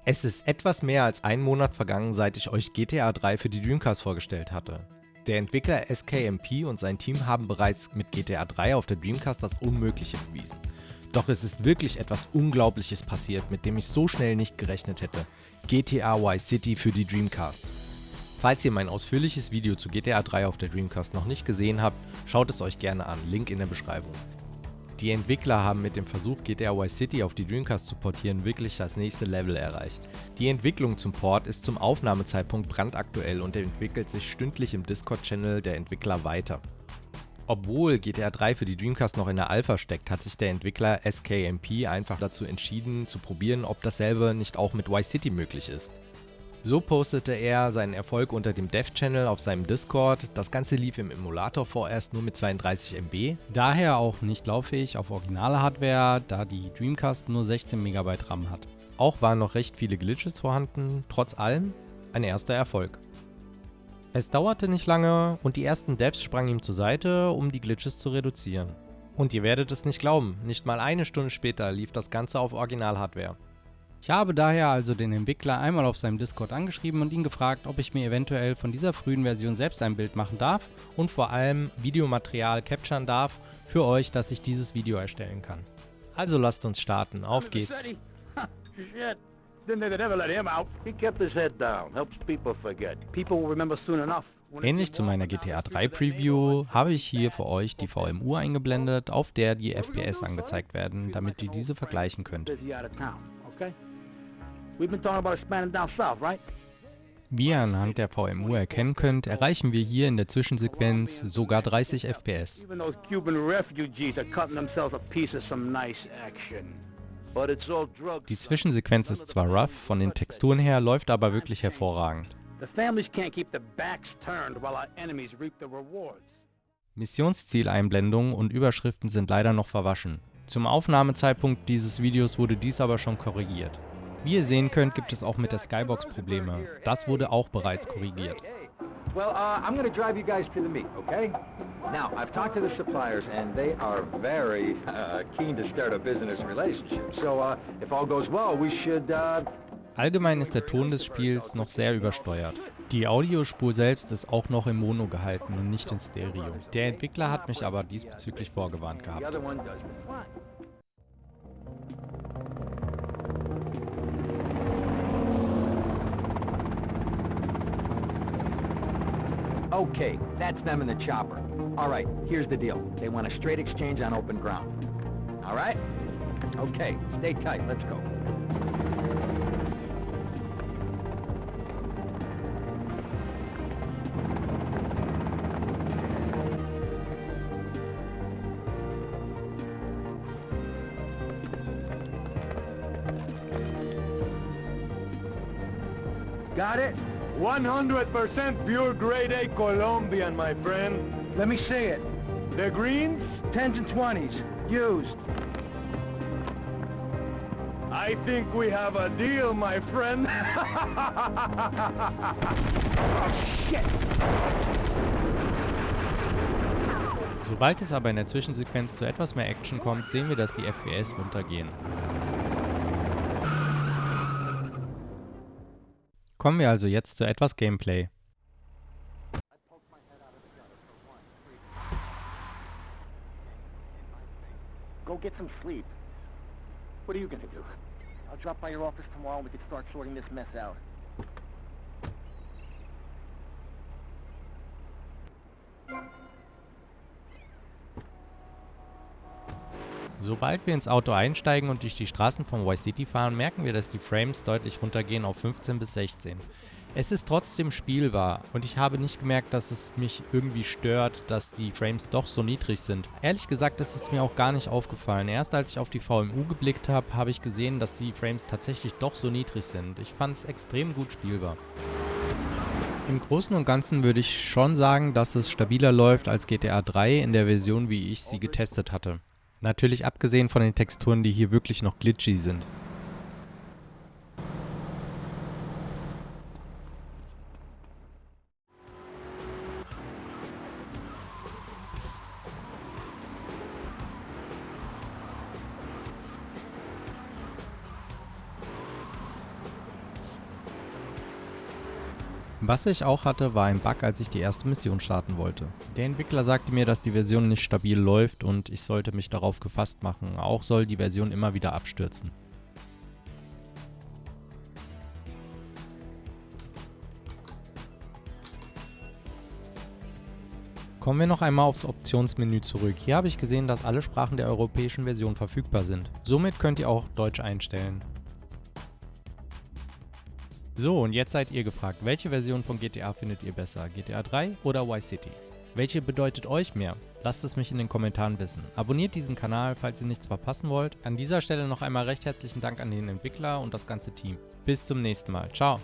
Es ist etwas mehr als ein Monat vergangen, seit ich euch GTA 3 für die Dreamcast vorgestellt hatte. Der Entwickler SKMP und sein Team haben bereits mit GTA 3 auf der Dreamcast das Unmögliche bewiesen. Doch es ist wirklich etwas Unglaubliches passiert, mit dem ich so schnell nicht gerechnet hätte. GTA Vice City für die Dreamcast. Falls ihr mein ausführliches Video zu GTA 3 auf der Dreamcast noch nicht gesehen habt, schaut es euch gerne an, Link in der Beschreibung. Die Entwickler haben mit dem Versuch, GTA Vice City auf die Dreamcast zu portieren, wirklich das nächste Level erreicht. Die Entwicklung zum Port ist zum Aufnahmezeitpunkt brandaktuell und entwickelt sich stündlich im Discord-Channel der Entwickler weiter. Obwohl GTA 3 für die Dreamcast noch in der Alpha steckt, hat sich der Entwickler SKMP einfach dazu entschieden, zu probieren, ob dasselbe nicht auch mit Vice City möglich ist. So postete er seinen Erfolg unter dem Dev-Channel auf seinem Discord. Das Ganze lief im Emulator vorerst nur mit 32 MB, daher auch nicht lauffähig auf Original-Hardware, da die Dreamcast nur 16 MB RAM hat. Auch waren noch recht viele Glitches vorhanden, trotz allem ein erster Erfolg. Es dauerte nicht lange und die ersten Devs sprangen ihm zur Seite, um die Glitches zu reduzieren. Und ihr werdet es nicht glauben, nicht mal eine Stunde später lief das Ganze auf Original-Hardware. Ich habe daher also den Entwickler einmal auf seinem Discord angeschrieben und ihn gefragt, ob ich mir eventuell von dieser frühen Version selbst ein Bild machen darf und vor allem Videomaterial capturen darf für euch, dass ich dieses Video erstellen kann. Also lasst uns starten, auf geht's! Ähnlich zu meiner GTA 3 Preview habe ich hier für euch die VMU eingeblendet, auf der die FPS angezeigt werden, damit ihr diese vergleichen könnt. Wie ihr anhand der VMU erkennen könnt, erreichen wir hier in der Zwischensequenz sogar 30 FPS. Die Zwischensequenz ist zwar rough, von den Texturen her läuft aber wirklich hervorragend. Missionszieleinblendungen und Überschriften sind leider noch verwaschen. Zum Aufnahmezeitpunkt dieses Videos wurde dies aber schon korrigiert. Wie ihr sehen könnt, gibt es auch mit der Skybox Probleme. Das wurde auch bereits korrigiert. Well, I'm going to drive you guys to the meet, okay? Now, I've talked to the suppliers, and they are very keen to start a business relationship. So, if all goes well, we should... Allgemein ist der Ton des Spiels noch sehr übersteuert. Die Audiospur selbst ist auch noch im Mono gehalten und nicht in Stereo. Der Entwickler hat mich aber diesbezüglich vorgewarnt gehabt. Okay, that's them in the chopper. All right, here's the deal. They want a straight exchange on open ground. All right? Okay, stay tight. Let's go. Got it? 100% pure grade A Colombian, my friend. Let me see it. The greens? 10s and 20s. Used. I think we have a deal, my friend. Oh, shit! Sobald es aber in der Zwischensequenz zu etwas mehr Action kommt, sehen wir, dass die FPS runtergehen. Kommen wir also jetzt zu etwas Gameplay. Go get some sleep. What are you gonna do? I'll drop by your office tomorrow and we can start sorting this mess out. Sobald wir ins Auto einsteigen und durch die Straßen von Vice City fahren, merken wir, dass die Frames deutlich runtergehen auf 15 bis 16. Es ist trotzdem spielbar und ich habe nicht gemerkt, dass es mich irgendwie stört, dass die Frames doch so niedrig sind. Ehrlich gesagt ist es mir auch gar nicht aufgefallen. Erst als ich auf die VMU geblickt habe, habe ich gesehen, dass die Frames tatsächlich doch so niedrig sind. Ich fand es extrem gut spielbar. Im Großen und Ganzen würde ich schon sagen, dass es stabiler läuft als GTA 3 in der Version, wie ich sie getestet hatte. Natürlich abgesehen von den Texturen, die hier wirklich noch glitchy sind. Was ich auch hatte, war ein Bug, als ich die erste Mission starten wollte. Der Entwickler sagte mir, dass die Version nicht stabil läuft und ich sollte mich darauf gefasst machen. Auch soll die Version immer wieder abstürzen. Kommen wir noch einmal aufs Optionsmenü zurück. Hier habe ich gesehen, dass alle Sprachen der europäischen Version verfügbar sind. Somit könnt ihr auch Deutsch einstellen. So, und jetzt seid ihr gefragt, welche Version von GTA findet ihr besser? GTA 3 oder Vice City? Welche bedeutet euch mehr? Lasst es mich in den Kommentaren wissen. Abonniert diesen Kanal, falls ihr nichts verpassen wollt. An dieser Stelle noch einmal recht herzlichen Dank an den Entwickler und das ganze Team. Bis zum nächsten Mal. Ciao!